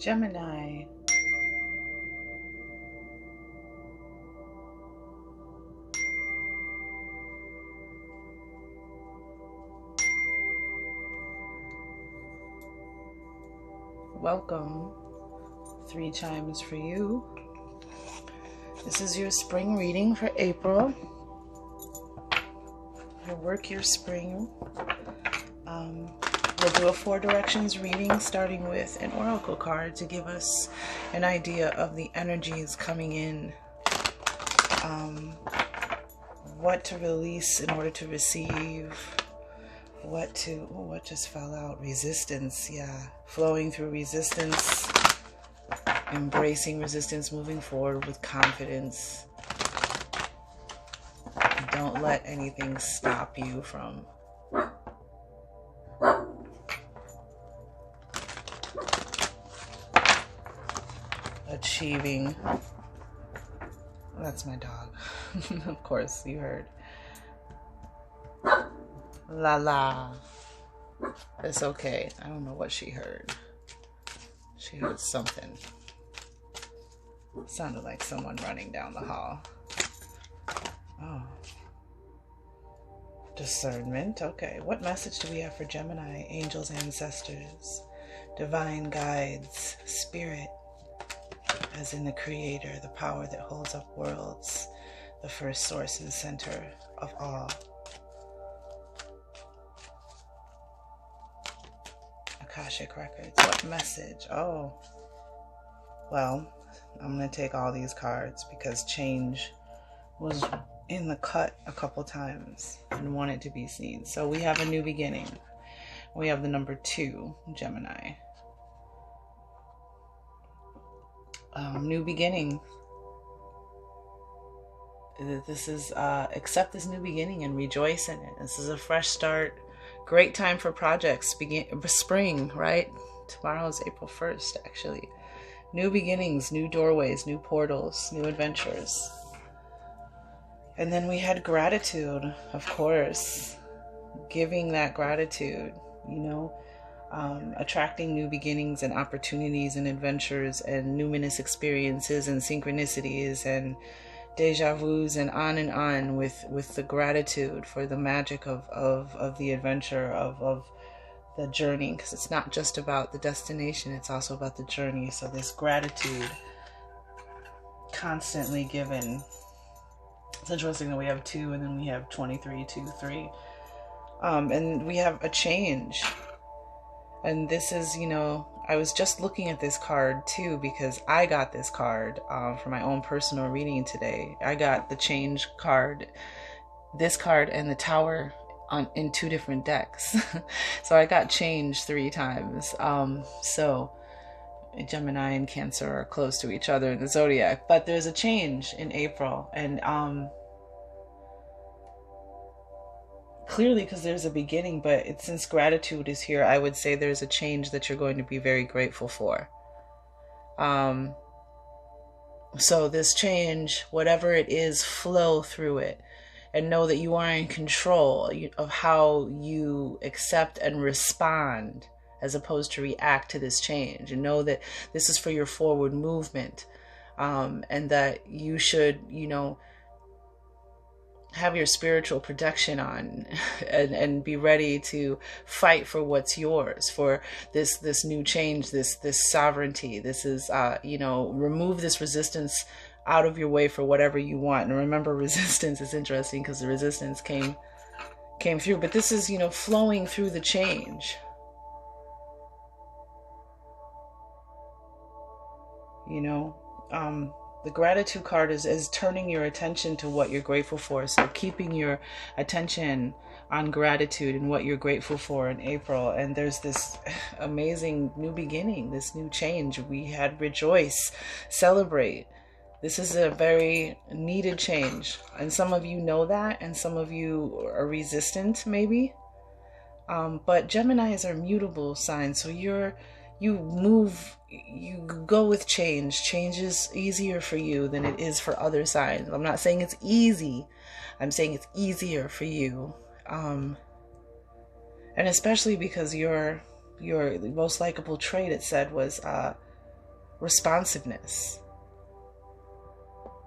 Gemini. Welcome. 3 chimes for you. This is your spring reading for April. You work your spring. We'll do a 4 directions reading, starting with an oracle card to give us an idea of the energies coming in, what to release in order to receive, what just fell out? Resistance. Yeah, flowing through resistance, embracing resistance, moving forward with confidence. Don't let anything stop you from achieving. That's my dog. Of course, you heard. La la. It's okay. I don't know what she heard. She heard something. Sounded like someone running down the hall. Oh. Discernment. Okay. What message do we have for Gemini? Angels, ancestors, divine guides, spirit, as in the creator, the power that holds up worlds, the first source and center of all. Akashic records. What message? Oh. Well, I'm going to take all these cards because change was in the cut a couple times and wanted to be seen. So we have a new beginning. We have the number 2, Gemini. New beginning. This is accept this new beginning and rejoice in it. This is a fresh start. Great time for projects. Spring, right? Tomorrow is April 1st, actually. New beginnings, new doorways, new portals, new adventures. And then we had gratitude, of course. Giving that gratitude, you know. Attracting new beginnings and opportunities and adventures and numinous experiences and synchronicities and deja vus and on with the gratitude for the magic of the adventure, of the journey, because it's not just about the destination, it's also about the journey. So this gratitude constantly given. It's interesting that we have 2 and then we have 23, 2, 3. And we have a change. And this is, you know, I was just looking at this card too, because I got this card for my own personal reading today. I got the change card, this card, and the tower in 2 different decks. So I got change 3 times. So Gemini and Cancer are close to each other in the zodiac, but there's a change in April, and clearly because there's a beginning, but since gratitude is here, I would say there's a change that you're going to be very grateful for. So this change, whatever it is, flow through it and know that you are in control of how you accept and respond as opposed to react to this change, and know that this is for your forward movement, and that you should, you know, have your spiritual protection on and be ready to fight for what's yours, for this new change, this sovereignty. This is, you know, remove this resistance out of your way for whatever you want. And remember, resistance is interesting because the resistance came through, but this is, you know, flowing through the change. You know, the gratitude card is turning your attention to what you're grateful for. So keeping your attention on gratitude and what you're grateful for in April. And there's this amazing new beginning, this new change. We had rejoice, celebrate. This is a very needed change. And some of you know that, and some of you are resistant maybe. But Geminis are mutable signs. So you go with change. Change is easier for you than it is for other signs. I'm not saying it's easy. I'm saying it's easier for you. And especially because your most likable trait, it said, was responsiveness.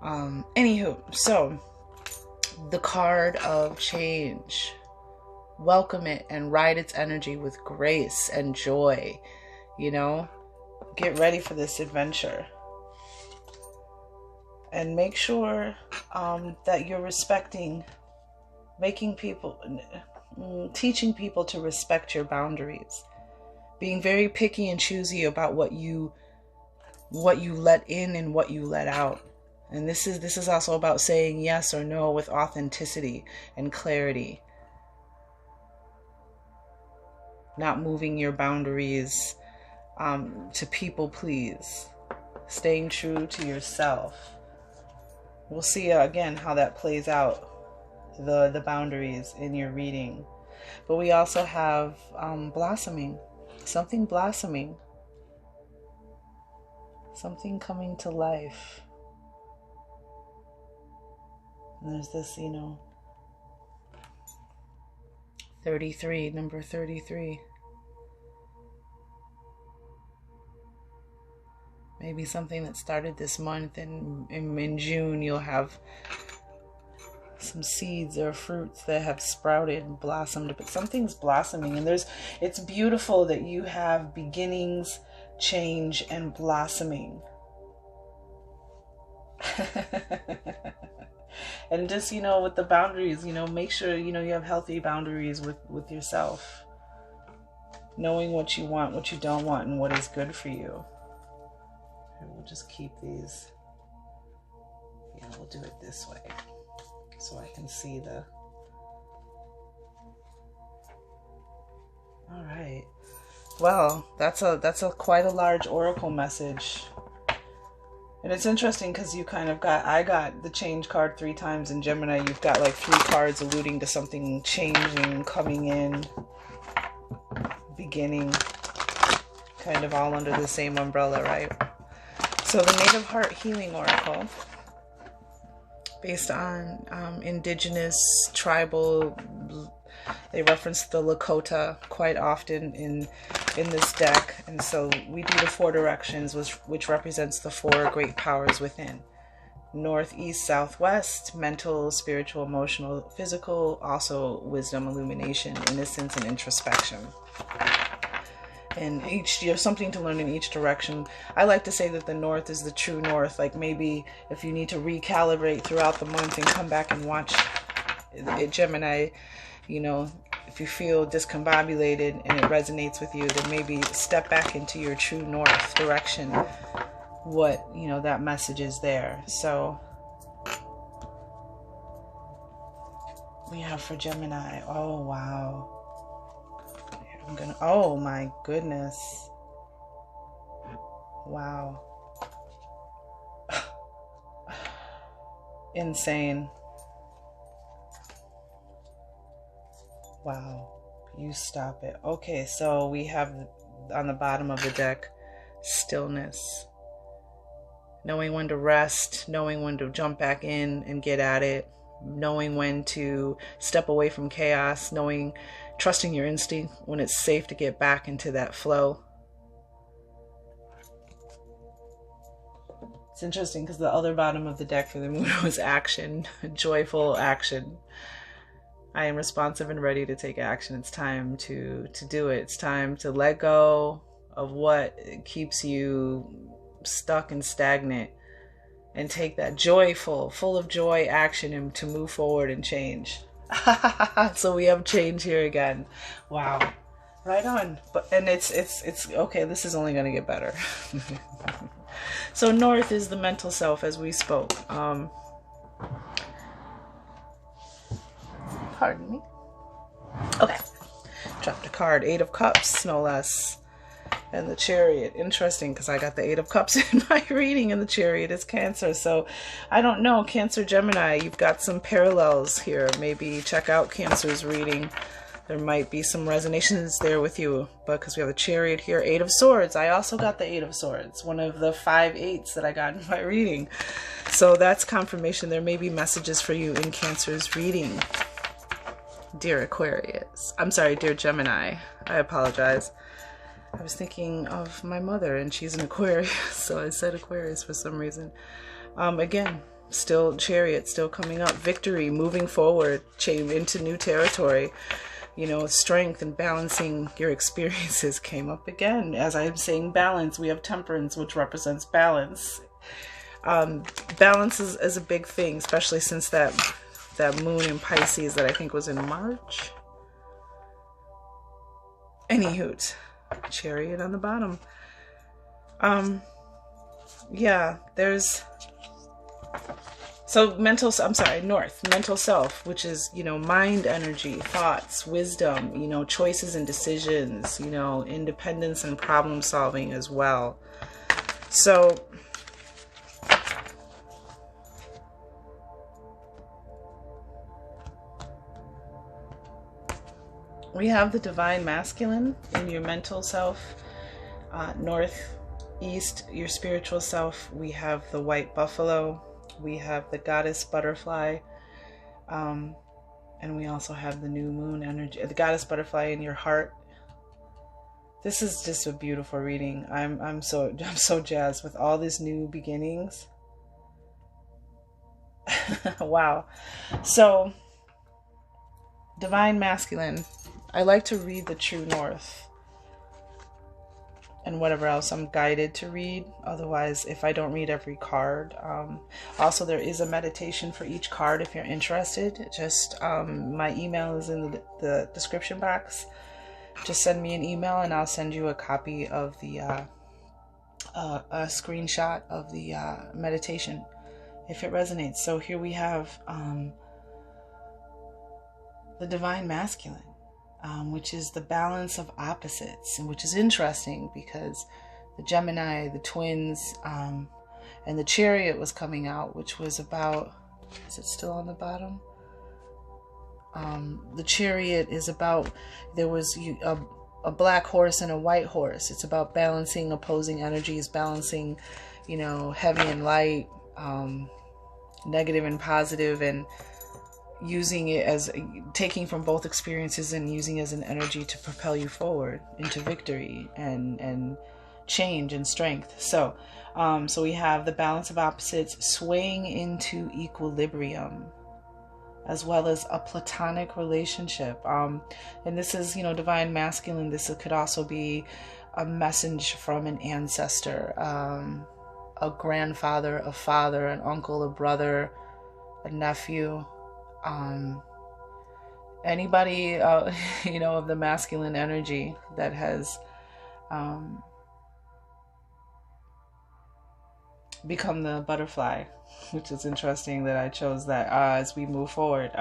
Anywho, so the card of change. Welcome it and ride its energy with grace and joy. You know, get ready for this adventure. And make sure that you're respecting, teaching people to respect your boundaries. Being very picky and choosy about what you let in and what you let out. And this is also about saying yes or no with authenticity and clarity. Not moving your boundaries to people please. Staying true to yourself. We'll see again how that plays out, the boundaries in your reading. But we also have blossoming. Something blossoming. Something coming to life. And there's this, 33, number 33. Maybe something that started this month, and in June you'll have some seeds or fruits that have sprouted and blossomed, but something's blossoming. And it's beautiful that you have beginnings, change, and blossoming. And just, with the boundaries, make sure, you have healthy boundaries with yourself. Knowing what you want, what you don't want, and what is good for you. And we'll just keep these. We'll do it this way so I can see the. All right. Well, that's a quite a large oracle message. And it's interesting because you kind of I got the change card 3 times in Gemini. You've got like 3 cards alluding to something changing, coming in, beginning, kind of all under the same umbrella, right? So the Native Heart Healing Oracle, based on indigenous, tribal, they reference the Lakota quite often in this deck. And so we do the 4 directions, which represents the 4 great powers within. North, east, southwest, mental, spiritual, emotional, physical, also wisdom, illumination, innocence, and introspection. And each, you have something to learn in each direction. I like to say that the north is the true north. Like maybe if you need to recalibrate throughout the month and come back and watch it, Gemini, if you feel discombobulated and it resonates with you, then maybe step back into your true north direction. What, that message is there. So we have for Gemini, oh wow. Oh my goodness. Wow. Insane. Wow. You stop it. Okay, so we have on the bottom of the deck, stillness. Knowing when to rest, knowing when to jump back in and get at it, knowing when to step away from chaos, trusting your instinct when it's safe to get back into that flow. It's interesting because the other bottom of the deck for the moon was action, joyful action. I am responsive and ready to take action. It's time to do it. It's time to let go of what keeps you stuck and stagnant and take that joyful, full of joy action and to move forward and change. So we have change here again. Wow. Right on. And it's okay, this is only going to get better. So north is the mental self, as we spoke. Pardon me. Okay. Dropped a card. 8 of Cups, no less. And the Chariot. Interesting, because I got the 8 of Cups in my reading, and the Chariot is Cancer. So I don't know, Cancer, Gemini, you've got some parallels here. Maybe check out Cancer's reading. There might be some resonations there with you. But because we have the Chariot here, 8 of Swords. I also got the 8 of Swords, one of the 5 8s that I got in my reading. So that's confirmation. There may be messages for you in Cancer's reading. Dear Aquarius. I'm sorry, dear Gemini. I apologize. I was thinking of my mother, and she's an Aquarius, so I said Aquarius for some reason. Again, still Chariot, still coming up. Victory, moving forward, into new territory. You know, strength and balancing your experiences came up again. As I'm saying balance, we have Temperance, which represents balance. Balance is a big thing, especially since that moon in Pisces that I think was in March. Anyhoot, Chariot on the bottom. Yeah, there's... So North, mental self, which is, you know, mind energy, thoughts, wisdom, you know, choices and decisions, you know, independence and problem solving as well. So we have the divine masculine in your mental self, North, East, your spiritual self. We have the white buffalo. We have the goddess butterfly, and we also have the new moon energy, the goddess butterfly in your heart. This is just a beautiful reading. I'm so jazzed with all these new beginnings. Wow. So divine masculine. I like to read the true North and whatever else I'm guided to read. Otherwise, if I don't read every card. Also, there is a meditation for each card if you're interested. Just my email is in the description box. Just send me an email and I'll send you a copy of the a screenshot of the meditation if it resonates. So here we have the divine masculine. Which is the balance of opposites, and which is interesting because the Gemini, the twins, and the Chariot was coming out, which was about, is it still on the bottom? The Chariot is about, there was a black horse and a white horse. It's about balancing opposing energies, balancing, you know, heavy and light, negative and positive, and using it as taking from both experiences and using it as an energy to propel you forward into victory and change and strength. So we have the balance of opposites swaying into equilibrium, as well as a platonic relationship. And this is, you know, divine masculine. This could also be a message from an ancestor, a grandfather, a father, an uncle, a brother, a nephew. Anybody, you know, of the masculine energy that has become the butterfly, which is interesting that I chose that as we move forward.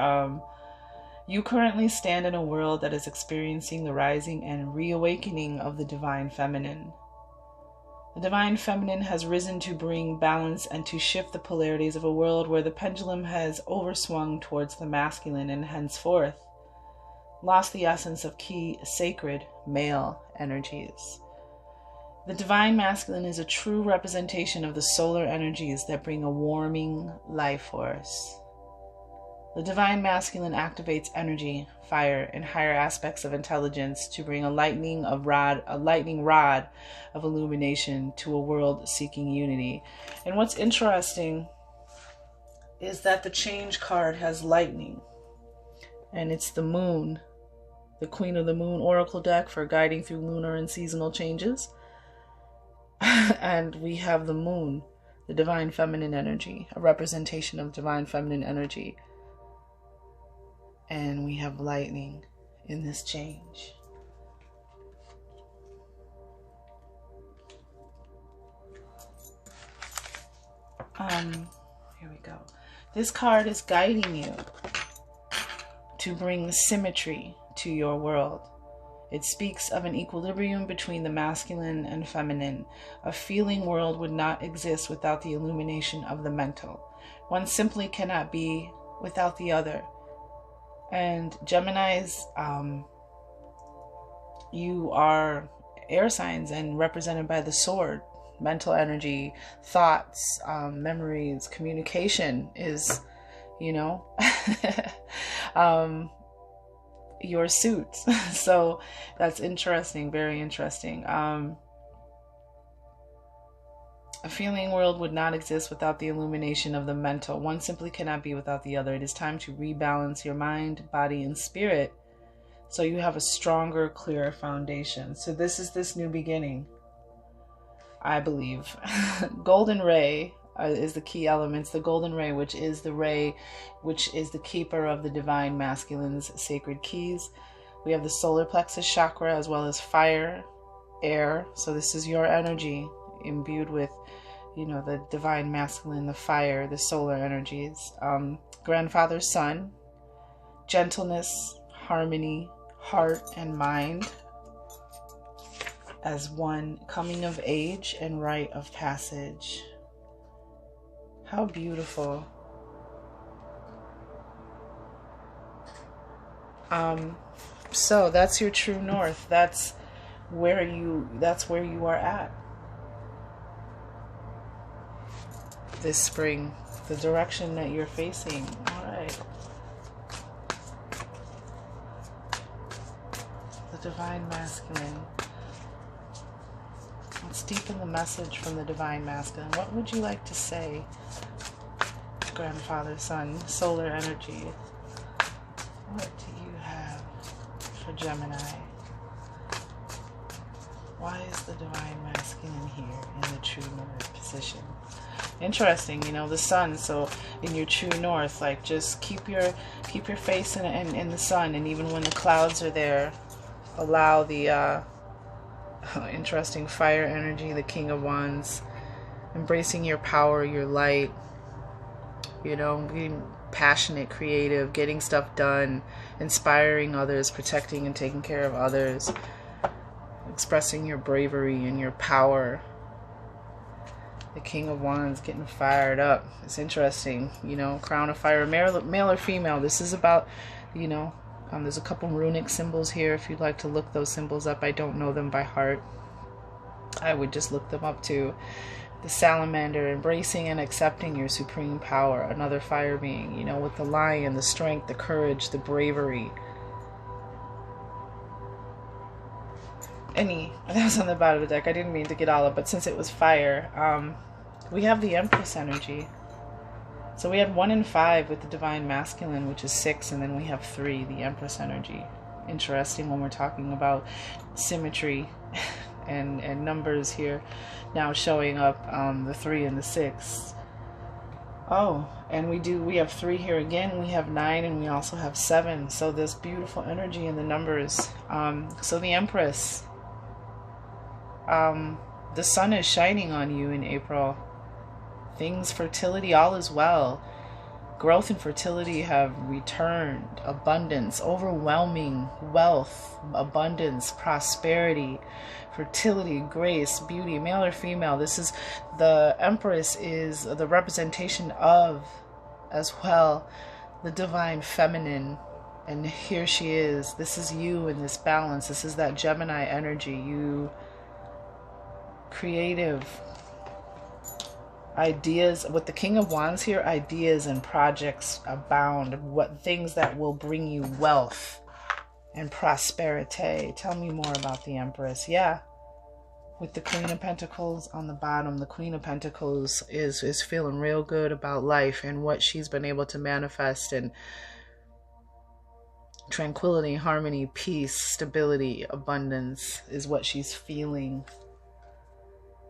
You currently stand in a world that is experiencing the rising and reawakening of the divine feminine. The divine feminine has risen to bring balance and to shift the polarities of a world where the pendulum has overswung towards the masculine and henceforth lost the essence of key sacred male energies. The divine masculine is a true representation of the solar energies that bring a warming life force. The divine masculine activates energy, fire, and higher aspects of intelligence to bring a lightning rod of illumination to a world seeking unity. And what's interesting is that the change card has lightning, and it's the moon, the Queen of the Moon Oracle deck for guiding through lunar and seasonal changes. And we have the moon, the divine feminine energy, a representation of divine feminine energy. And we have lightning in this change. Here we go. This card is guiding you to bring symmetry to your world. It speaks of an equilibrium between the masculine and feminine. A feeling world would not exist without the illumination of the mental. One simply cannot be without the other. And Geminis, you are air signs and represented by the sword. Mental energy, thoughts, memories, communication is, you know, your suit. So that's interesting, very interesting. A feeling world would not exist without the illumination of the mental. One simply cannot be without the other. It is time to rebalance your mind, body, and spirit so you have a stronger, clearer foundation. So this is this new beginning, I believe. Golden ray is the key elements. The golden ray, which is the keeper of the divine masculine's sacred keys. We have the solar plexus chakra as well as fire, air. So this is your energy imbued with, the divine masculine, the fire, the solar energies. Grandfather sun, gentleness, harmony, heart, and mind as one, coming of age and rite of passage. How beautiful. So that's your true north. That's where you are at this spring, the direction that you're facing. All right. The divine masculine. Let's deepen the message from the divine masculine. What would you like to say, grandfather sun, solar energy? What do you have for Gemini? Why is the divine masculine here in the true north position? Interesting, the sun. So in your true north, like, just keep your face in the sun, and even when the clouds are there, allow the interesting fire energy, the King of Wands, embracing your power, your light, being passionate, creative, getting stuff done, inspiring others, protecting and taking care of others, expressing your bravery and your power. The King of Wands getting fired up. It's interesting, crown of fire, male or female. This is about, there's a couple runic symbols here if you'd like to look those symbols up. I don't know them by heart. I would just look them up too. The salamander, embracing and accepting your supreme power. Another fire being, with the lion, the strength, the courage, the bravery. That was on the bottom of the deck. I didn't mean to get all of it, but since it was fire, we have the Empress energy. So we had 1 and 5 with the divine masculine, which is 6, and then we have 3, the Empress energy. Interesting when we're talking about symmetry and numbers here now showing up, the 3 and the 6. Oh, and we have 3 here again, we have 9, and we also have 7. So there's beautiful energy in the numbers. So the Empress, the sun is shining on you in April. Things, fertility, all is well. Growth and fertility have returned. Abundance, overwhelming wealth, abundance, prosperity, fertility, grace, beauty, male or female. This is, the Empress is the representation of, as well, the divine feminine. And here she is. This is you in this balance. This is that Gemini energy. You, creative, ideas. With the King of Wands here, ideas and projects abound. What things that will bring you wealth and prosperity. Tell me more about the Empress. Yeah, with the Queen of Pentacles on the bottom, the Queen of Pentacles is feeling real good about life and what she's been able to manifest, and tranquility, harmony, peace, stability, abundance is what she's feeling.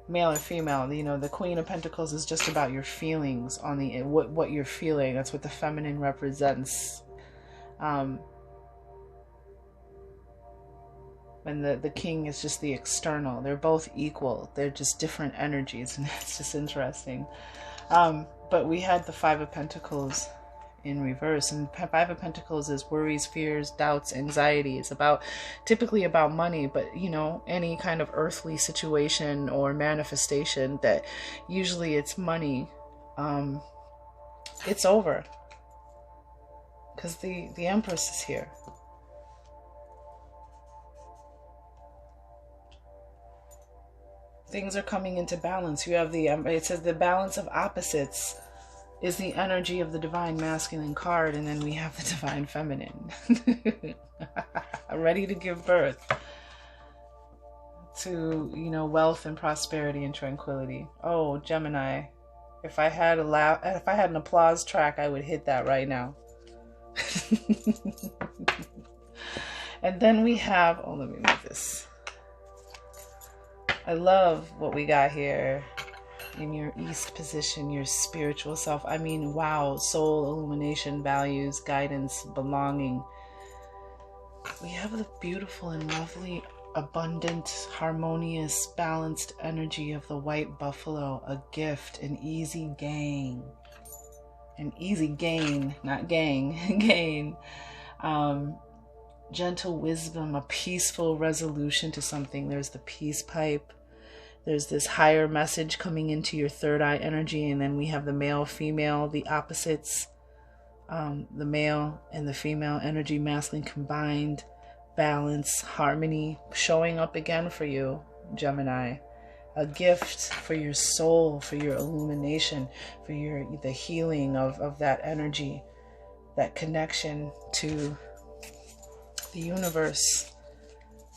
Male or female, the Queen of Pentacles is just about your feelings on the what you're feeling. That's what the feminine represents. And the King is just the external. They're both equal. They're just different energies, and that's just interesting. But we had the 5 of Pentacles in reverse, and 5 of Pentacles is worries, fears, doubts, anxiety. It's typically about money, but any kind of earthly situation or manifestation that usually it's money, it's over because the Empress is here. Things are coming into balance. You have it says the balance of opposites is the energy of the divine masculine card, and then we have the divine feminine. Ready to give birth to, you know, wealth and prosperity and tranquility. Oh, Gemini, if I had an applause track, I would hit that right now. And then we have, oh, let me move this. I love what we got here. In your East position, your spiritual self. I mean, wow, soul, illumination, values, guidance, belonging. We have the beautiful and lovely, abundant, harmonious, balanced energy of the white buffalo, a gift, an easy gain. An easy gain, not gang, gain. Gentle wisdom, a peaceful resolution to something. There's the peace pipe. There's this higher message coming into your third eye energy. And then we have the male, female, the opposites. The male and the female energy, masculine combined, balance, harmony, showing up again for you, Gemini. A gift for your soul, for your illumination, for the healing of that energy, that connection to the universe.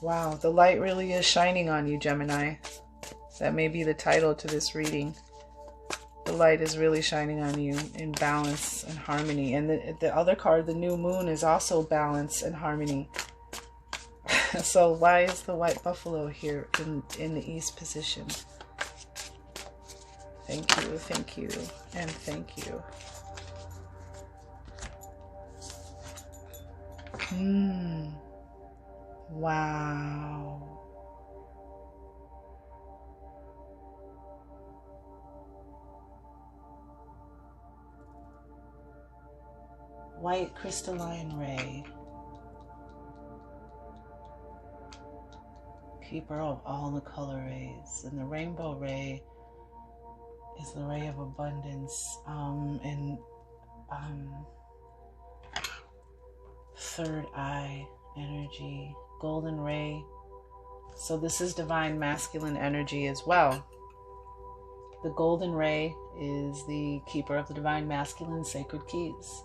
Wow, the light really is shining on you, Gemini. That may be the title to this reading. The light is really shining on you in balance and harmony. And the other card, the new moon, is also balance and harmony. So why is the white buffalo here in the East position? Thank you, and thank you. Wow. White crystalline ray. Keeper of all the color rays. And the rainbow ray is the ray of abundance and third eye energy. Golden ray. So this is divine masculine energy as well. The golden ray is the keeper of the divine masculine sacred keys.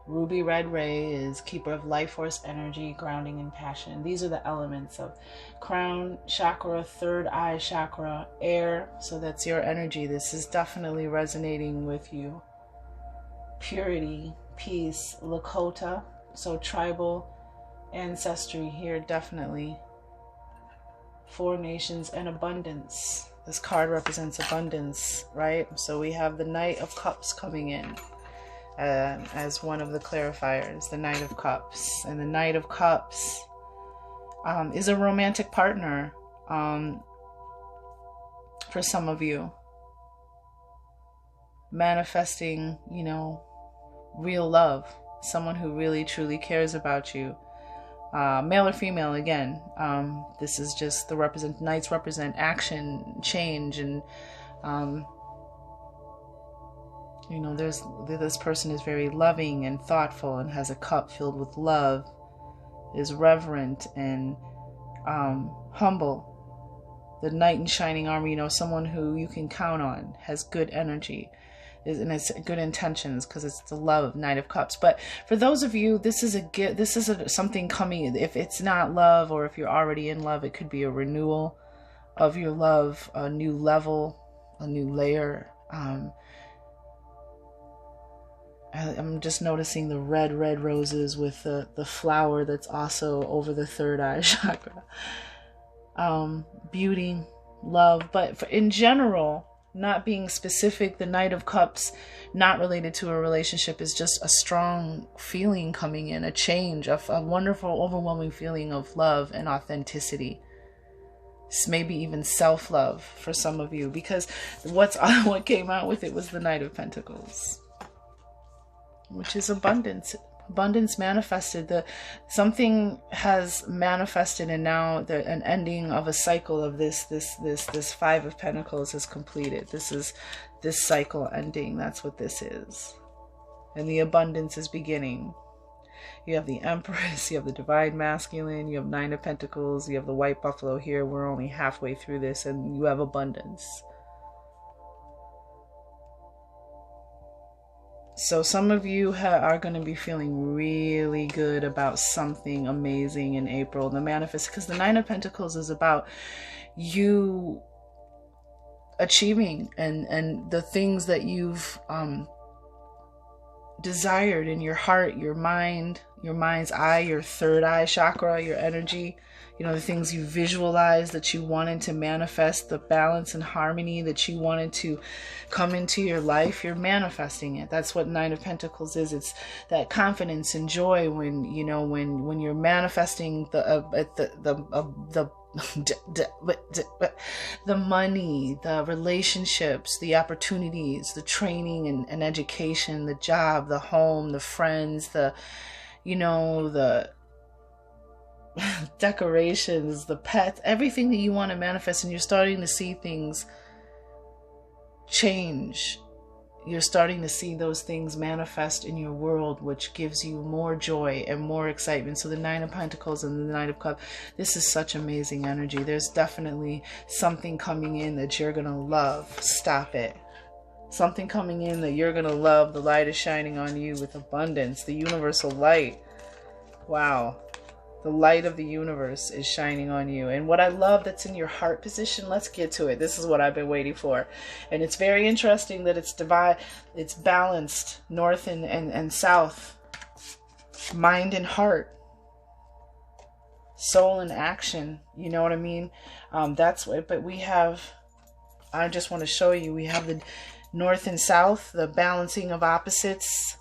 Ruby red ray is keeper of life force energy, grounding and passion. These are the elements of crown chakra, third eye chakra, air. So that's your energy. This is definitely resonating with you. Purity, peace, Lakota. So tribal ancestry here, definitely. Four nations and abundance. This card represents abundance, right? So we have the Knight of Cups coming in. As one of the clarifiers, the Knight of Cups. And the Knight of Cups is a romantic partner for some of you. Manifesting, you know, real love. Someone who really, truly cares about you. Male or female, again. This is just the Knights represent action, change, and you know, this person is very loving and thoughtful and has a cup filled with love, is reverent and humble. The knight in shining armor, you know, someone who you can count on, has good energy, and it's good intentions because it's the love, Knight of Cups. But for those of you, this is something coming. If it's not love, or if you're already in love, it could be a renewal of your love, a new level, a new layer. I'm just noticing the red roses with the flower that's also over the third eye chakra. Beauty, love, but in general, not being specific, the Knight of Cups, not related to a relationship, is just a strong feeling coming in, a change, a wonderful, overwhelming feeling of love and authenticity. Maybe even self-love for some of you, because what came out with it was the Knight of Pentacles, which is abundance. Abundance manifested. Something has manifested, and now an ending of a cycle of this Five of Pentacles is completed. This cycle ending. That's what this is. And the abundance is beginning. You have the Empress, you have the Divine Masculine, you have Nine of Pentacles, you have the White Buffalo here. We're only halfway through this, and you have abundance. So some of you are going to be feeling really good about something amazing in April. The manifest, because the Nine of Pentacles is about you achieving and the things that you've desired in your heart, your mind, your mind's eye, your third eye chakra, your energy. You know, the things you visualized that you wanted to manifest, the balance and harmony that you wanted to come into your life, you're manifesting it. That's what Nine of Pentacles is. It's that confidence and joy when, you know, when you're manifesting the money, the relationships, the opportunities, the training and education, the job, the home, the friends, the, you know, the decorations, the pets, everything that you want to manifest, and you're starting to see things change. You're starting to see those things manifest in your world, which gives you more joy and more excitement. So the Nine of Pentacles and the Nine of Cups, this is such amazing energy. There's definitely something coming in that you're going to love. Stop it. Something coming in that you're going to love. The light is shining on you with abundance. The universal light. Wow. The light of the universe is shining on you. And what I love that's in your heart position, let's get to it. This is what I've been waiting for. And it's very interesting that it's it's balanced, north and south, mind and heart, soul and action. You know what I mean? That's what, but we have, I just want to show you, we have the north and south, the balancing of opposites.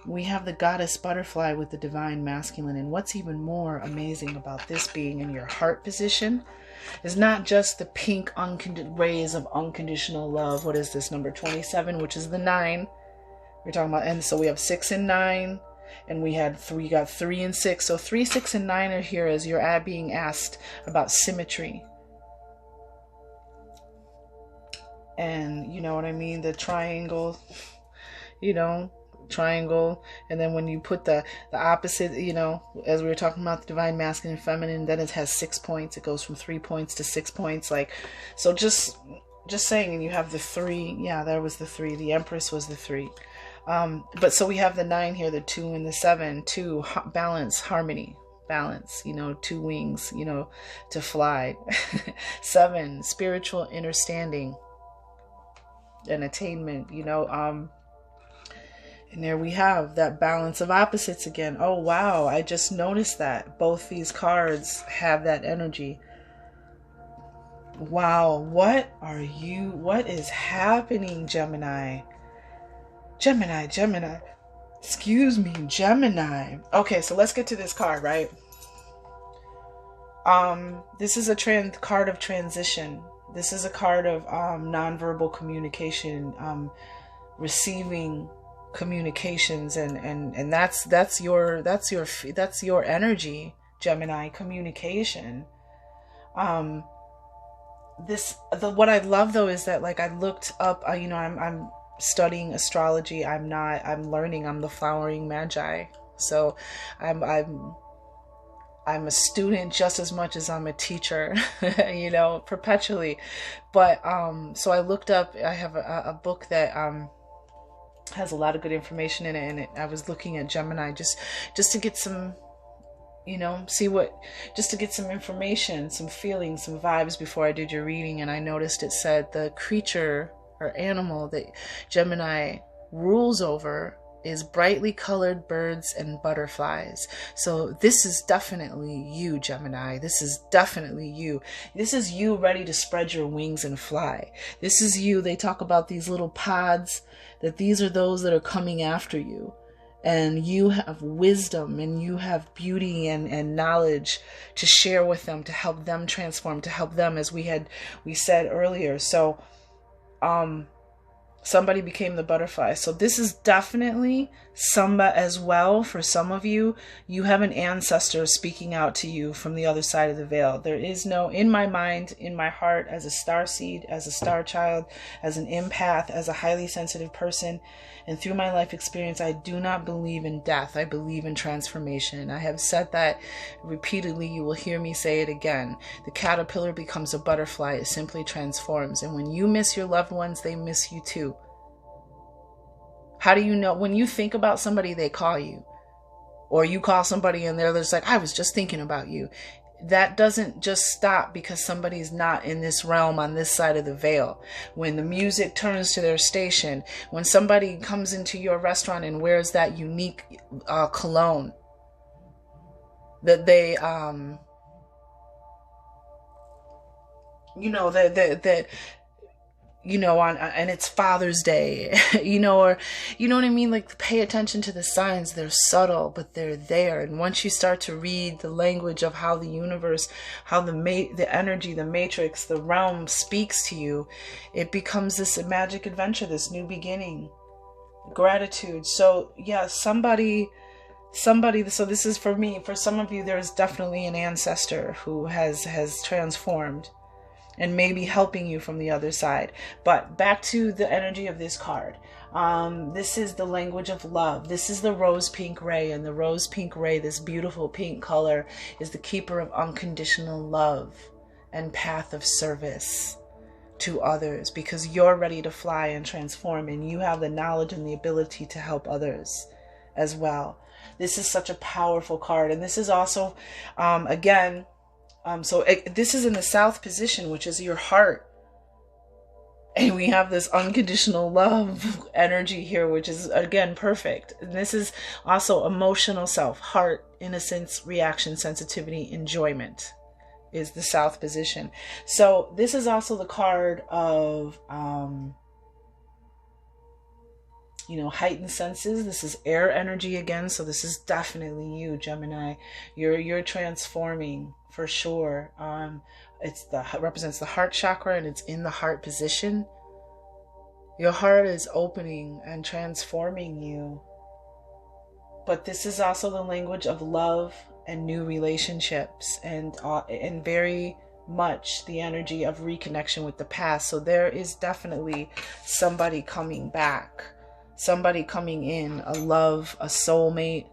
We have the goddess butterfly with the divine masculine. And what's even more amazing about this being in your heart position is not just the pink rays of unconditional love. What is this? Number 27, which is the 9. We're talking about, and so we have 6 and 9, and we got 3 and 6. So 3, 6, and 9 are here as you're being asked about symmetry. And you know what I mean? The triangle, you know, triangle, and then when you put the opposite, you know, as we were talking about the divine masculine and feminine, then it has 6 points. It goes from 3 points to 6 points. Like, so just saying. And you have the 3. Yeah, there was the 3. The Empress was the 3. But so we have the 9 here, the 2 and the 7. 2, balance, harmony, balance, you know, 2 wings, you know, to fly. 7, spiritual understanding and attainment, you know. And there we have that balance of opposites again. Oh, wow. I just noticed that both these cards have that energy. Wow. What is happening, Gemini? Gemini. Excuse me, Gemini. Okay, so let's get to this card, right? This is a card of transition. This is a card of nonverbal communication, receiving communications, and that's your energy, Gemini, communication. What I love though is that, like, I looked up, you know, I'm studying astrology. I'm learning. I'm the flowering magi. So I'm a student just as much as I'm a teacher, you know, perpetually. But so I looked up, I have a book that has a lot of good information in it, and I was looking at Gemini just to get some, you know, just to get some information, some feelings, some vibes before I did your reading. And I noticed it said the creature or animal that Gemini rules over is brightly colored birds and butterflies. So this is definitely you, Gemini. This is definitely you. This is you ready to spread your wings and fly. This is you. They talk about these little pods, that these are those that are coming after you. And you have wisdom and you have beauty and knowledge to share with them, to help them transform, to help them, as we said earlier. So somebody became the butterfly. So this is definitely somebody as well. For some of you, you have an ancestor speaking out to you from the other side of the veil. There is no, in my mind, in my heart, as a star seed, as a star child, as an empath, as a highly sensitive person, and through my life experience, I do not believe in death. I believe in transformation. I have said that repeatedly. You will hear me say it again. The caterpillar becomes a butterfly. It simply transforms. And when you miss your loved ones, they miss you too. How do you know when you think about somebody, they call you, or you call somebody and they're just like, I was just thinking about you. That doesn't just stop because somebody's not in this realm on this side of the veil. When the music turns to their station, when somebody comes into your restaurant and wears that unique cologne that they, and it's Father's Day, or, you know what I mean? Like, pay attention to the signs. They're subtle, but they're there. And once you start to read the language of how the universe, how the energy, the matrix, the realm speaks to you, it becomes this magic adventure, this new beginning, gratitude. So yeah, somebody, so this is for me. For some of you, there's definitely an ancestor who has transformed and maybe helping you from the other side. But back to the energy of this card. This is the language of love. This is the rose pink ray, and the rose pink ray, this beautiful pink color, is the keeper of unconditional love and path of service to others, because you're ready to fly and transform, and you have the knowledge and the ability to help others as well. This is such a powerful card. And this is also, this is in the South position, which is your heart. And we have this unconditional love energy here, which is, again, perfect. And this is also emotional self, heart, innocence, reaction, sensitivity, enjoyment is the South position. So this is also the card of, heightened senses. This is air energy again. So this is definitely you, Gemini. You're transforming for sure. It represents the heart chakra, and it's in the heart position. Your heart is opening and transforming you. But this is also the language of love and new relationships, and very much the energy of reconnection with the past. So there is definitely somebody coming back, somebody coming in, a love, a soulmate,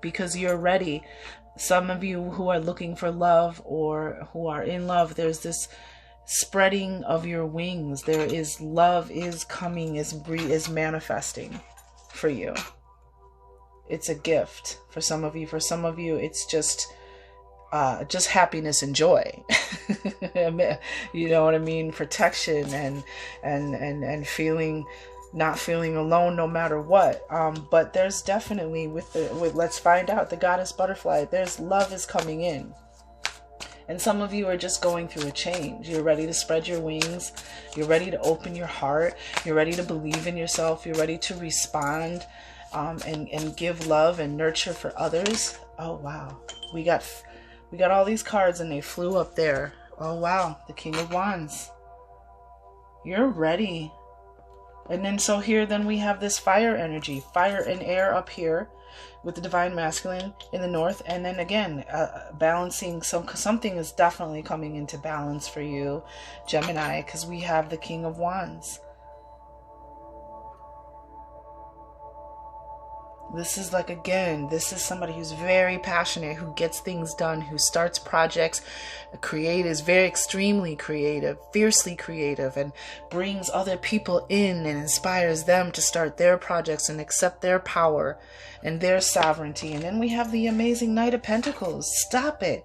because you're ready. Some of you who are looking for love or who are in love, there's this spreading of your wings. There is love is coming, is manifesting for you. It's a gift for some of you. For some of you, it's just happiness and joy. You know what I mean? Protection and feeling, not feeling alone no matter what. But there's definitely with let's find out, the goddess butterfly, there's love is coming in. And some of you are just going through a change. You're ready to spread your wings. You're ready to open your heart. You're ready to believe in yourself. You're ready to respond and give love and nurture for others. Oh, wow. We got all these cards and they flew up there. Oh, wow. The King of Wands. You're ready. And then so here, then we have this fire energy, fire and air up here with the divine masculine in the north. And then again, balancing, something is definitely coming into balance for you, Gemini, because we have the King of Wands. This is like, again, this is somebody who's very passionate, who gets things done, who starts projects, is very extremely creative, fiercely creative, and brings other people in and inspires them to start their projects and accept their power and their sovereignty. And then we have the amazing Knight of Pentacles. Stop it.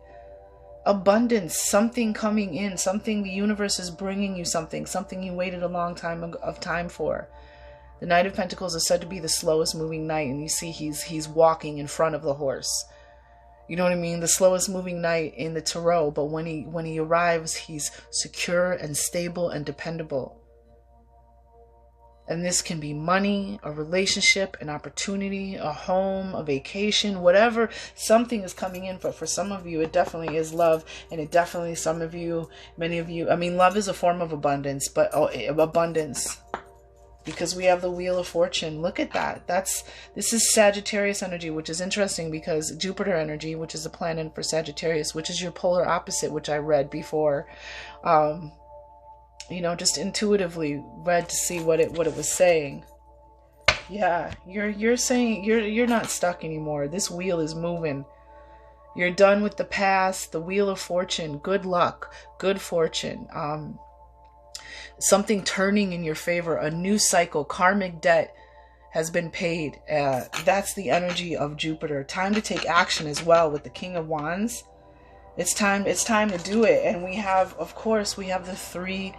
Abundance, something coming in, something the universe is bringing you, something you waited a long time for. The Knight of Pentacles is said to be the slowest moving knight, and you see he's walking in front of the horse. You know what I mean? The slowest moving knight in the tarot, but when he arrives, he's secure and stable and dependable. And this can be money, a relationship, an opportunity, a home, a vacation, whatever. Something is coming in, but for some of you, it definitely is love. And it definitely, many of you, I mean, love is a form of abundance, but abundance. Because we have the Wheel of Fortune. Look at that. This is Sagittarius energy, which is interesting because Jupiter energy, which is a planet for Sagittarius, which is your polar opposite, which I read before. Just intuitively read to see what it was saying. Yeah, you're saying you're not stuck anymore. This wheel is moving. You're done with the past. The Wheel of Fortune. Good luck. Good fortune. Something turning in your favor, a new cycle, karmic debt has been paid. That's the energy of Jupiter. Time to take action as well with the King of Wands. It's time to do it. And we have, of course, we have the three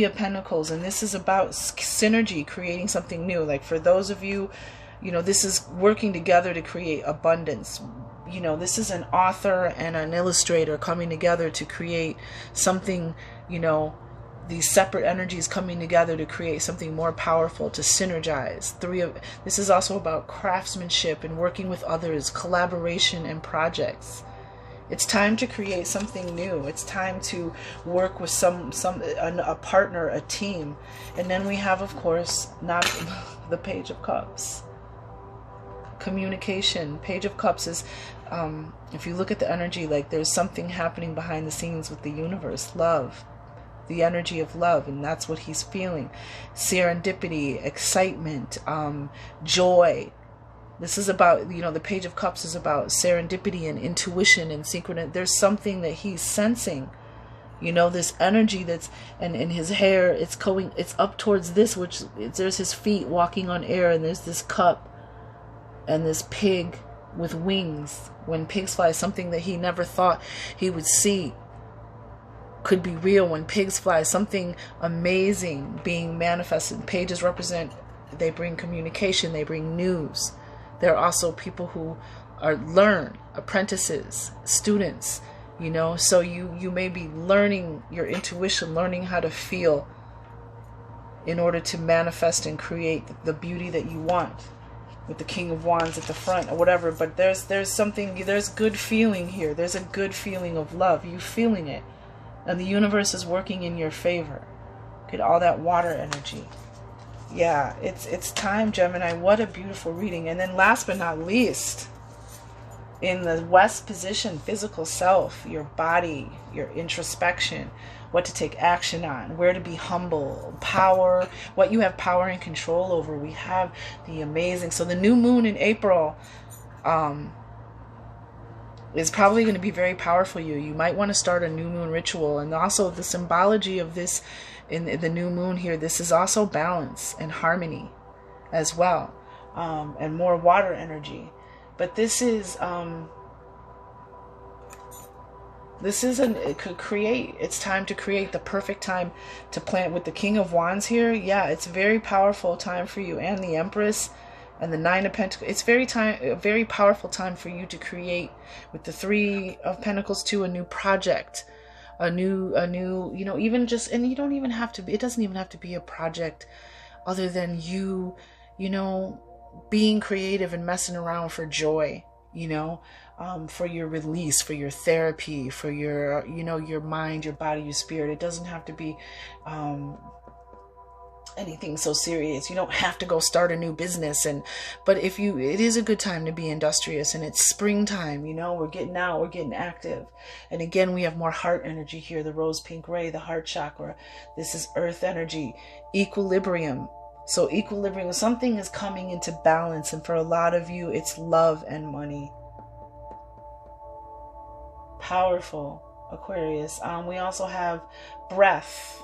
of Pentacles, and this is about synergy, creating something new. Like for those of you, you know, this is working together to create abundance. You know, this is an author and an illustrator coming together to create something, you know, these separate energies coming together to create something more powerful, to synergize. This is also about craftsmanship and working with others, collaboration and projects. It's time to create something new. It's time to work with a partner, a team. And then we have, of course, not the Page of Cups. Communication. Page of Cups is, if you look at the energy, like there's something happening behind the scenes with the universe. Love. The energy of love, and that's what he's feeling. Serendipity, excitement, joy. This is about, you know, the Page of Cups is about serendipity and intuition and synchronicity. There's something that he's sensing, you know, this energy that's, and in his hair, it's up towards this, which there's his feet walking on air, and there's this cup and this pig with wings. When pigs fly, something that he never thought he would see could be real. When pigs fly, something amazing being manifested. Pages represent, they bring communication, they bring news. There are also people who learn, apprentices, students, you know, so you may be learning your intuition, learning how to feel in order to manifest and create the beauty that you want, with the King of Wands at the front or whatever. But there's good feeling here. There's a good feeling of love. You feeling it. And the universe is working in your favor. Get all that water energy. Yeah, it's time, Gemini. What a beautiful reading. And then last but not least, in the West position, physical self, your body, your introspection, what to take action on, where to be humble, power, what you have power and control over. We have the amazing. So the new moon in April, is probably going to be very powerful. You might want to start a new moon ritual. And also the symbology of this in the new moon here, this is also balance and harmony as well, and more water energy. But this is it's time to create the perfect time to plant with the King of Wands here. Yeah, it's a very powerful time for you, and the Empress and the Nine of Pentacles. It's a very powerful time for you to create with the Three of Pentacles too, a new project, a new, you know, even just, and you don't even have to be, it doesn't even have to be a project other than you know, being creative and messing around for joy, you know, for your release, for your therapy, for your, you know, your mind, your body, your spirit. It doesn't have to be, anything so serious. You don't have to go start a new business. But it is a good time to be industrious, and it's springtime, you know, we're getting out, we're getting active. And again, we have more heart energy here, the rose pink ray, the heart chakra. This is earth energy, equilibrium. So equilibrium, something is coming into balance, and for a lot of you, it's love and money. Powerful, Aquarius. We also have breath,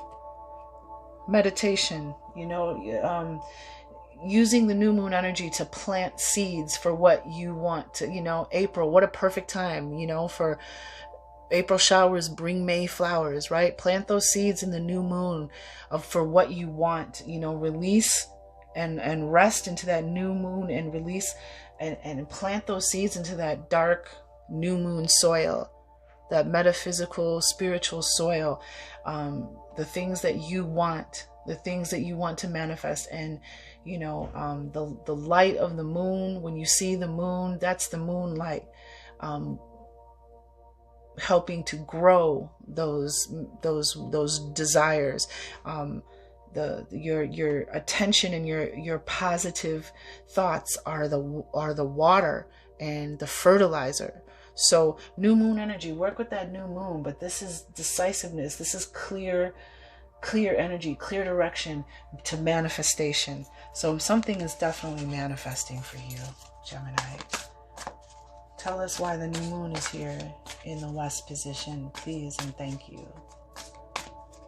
meditation, you know, using the new moon energy to plant seeds for what you want to, you know. April, what a perfect time, you know, for April showers bring May flowers, right? Plant those seeds in the new moon for what you want, you know, release and rest into that new moon, and release and plant those seeds into that dark new moon soil, that metaphysical, spiritual soil, the things that you want, the things that you want to manifest. And, you know, the light of the moon, when you see the moon, that's the moonlight, helping to grow those desires. Your attention and your positive thoughts are the water and the fertilizer. So new moon energy, work with that new moon. But this is decisiveness. This is clear energy, clear direction to manifestation. So something is definitely manifesting for you, Gemini. Tell us why the new moon is here in the West position, please and thank you.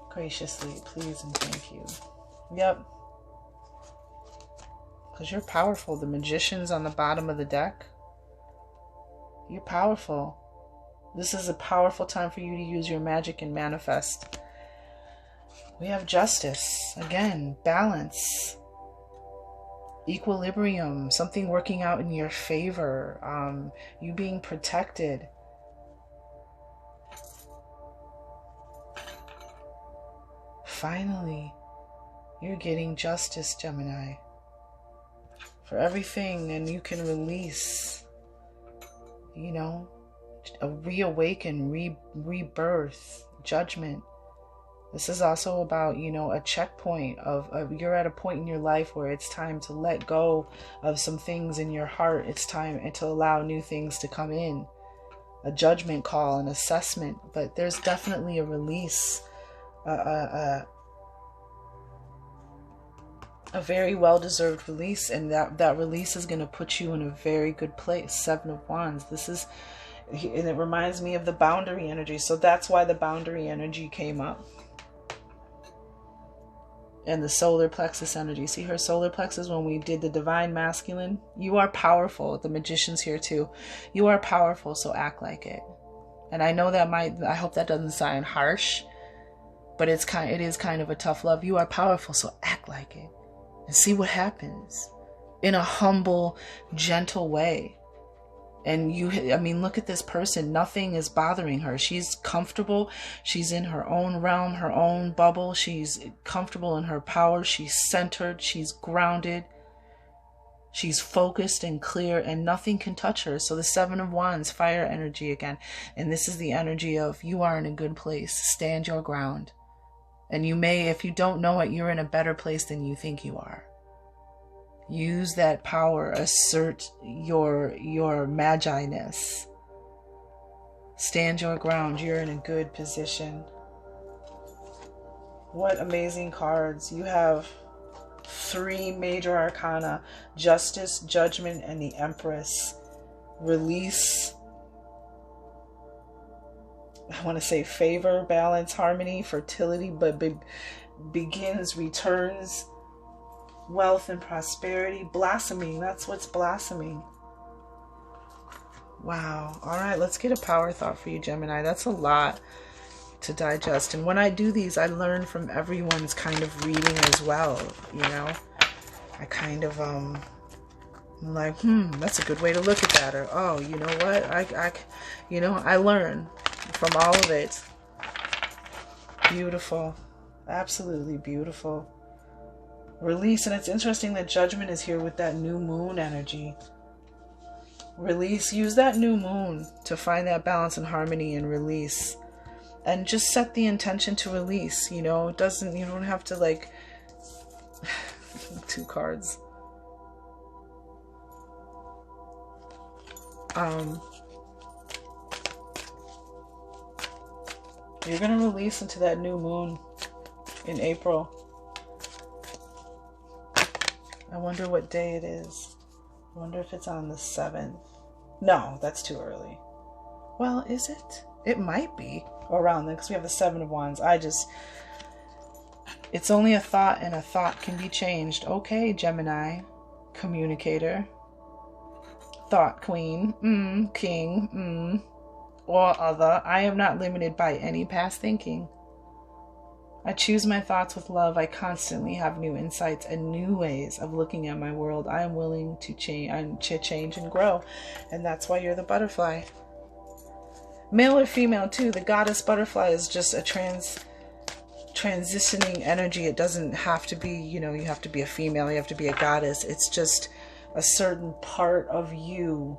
Graciously, please and thank you. Yep. because you're powerful. The Magician's on the bottom of the deck. You're powerful. This is a powerful time for you to use your magic and manifest. We have Justice. Again, balance. Equilibrium. Something working out in your favor. You being protected. Finally, you're getting justice, Gemini. For everything, and you can release, you know, a reawaken, rebirth, judgment. This is also about, you know, a checkpoint of you're at a point in your life where it's time to let go of some things in your heart. It's time to allow new things to come in. A judgment call, an assessment, but there's definitely a release, a very well-deserved release, and that release is going to put you in a very good place. Seven of Wands. This is, and it reminds me of the boundary energy, so that's why the boundary energy came up. And the solar plexus energy. See her solar plexus when we did the divine masculine? You are powerful. The Magician's here too. You are powerful, so act like it. And I know that I hope that doesn't sound harsh, but it is kind of a tough love. You are powerful, so act like it. And see what happens in a humble, gentle way. And I mean, look at this person. Nothing is bothering her. She's comfortable. She's in her own realm, her own bubble. She's comfortable in her power. She's centered. She's grounded. She's focused and clear, and nothing can touch her. So the Seven of Wands, fire energy again. And this is the energy of you are in a good place. Stand your ground. And you may, if you don't know it, you're in a better place than you think you are. Use that power. Assert your magi-ness. Stand your ground. You're in a good position. What amazing cards. You have 3 major arcana. Justice, Judgment, and the Empress. Release. I want to say favor, balance, harmony, fertility, but begins, returns, wealth and prosperity, blossoming. That's what's blossoming. Wow. All right, let's get a power thought for you, Gemini. That's a lot to digest. And when I do these, I learn from everyone's kind of reading as well, you know. I kind of I'm like, that's a good way to look at that. Or, oh, you know what? I learn from all of it. Beautiful. Absolutely beautiful. Release. And it's interesting that Judgment is here with that new moon energy. Release. Use that new moon to find that balance and harmony and release. And just set the intention to release. You know, it doesn't, you don't have to like 2 cards. You're going to release into that new moon in April. I wonder what day it is. I wonder if it's on the 7th. No, that's too early. Well, is it? It might be around then, because we have the 7 of Wands. It's only a thought, and a thought can be changed. Okay, Gemini, communicator, thought queen, king, or other. I am not limited by any past thinking. I choose my thoughts with love. I constantly have new insights and new ways of looking at my world. I am willing to change and grow. And that's why you're the butterfly. Male or female too. The goddess butterfly is just a transitioning energy. It doesn't have to be, you know, you have to be a female, you have to be a goddess. It's just a certain part of you,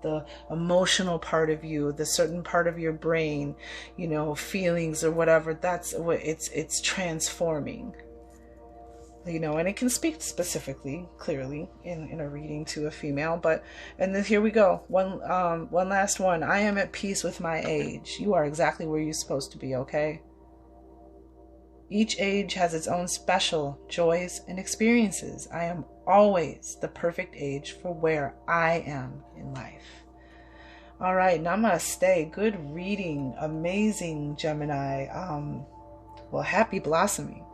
the emotional part of you, the certain part of your brain, you know, feelings or whatever. That's what it's transforming, you know. And it can speak specifically, clearly in a reading to a female. But, and then here we go, one last one. I am at peace with my age. You are exactly where you're supposed to be. Okay. Each age has its own special joys and experiences. I am always the perfect age for where I am in life. All right, namaste. Good reading. Amazing, Gemini. Well, happy blossoming.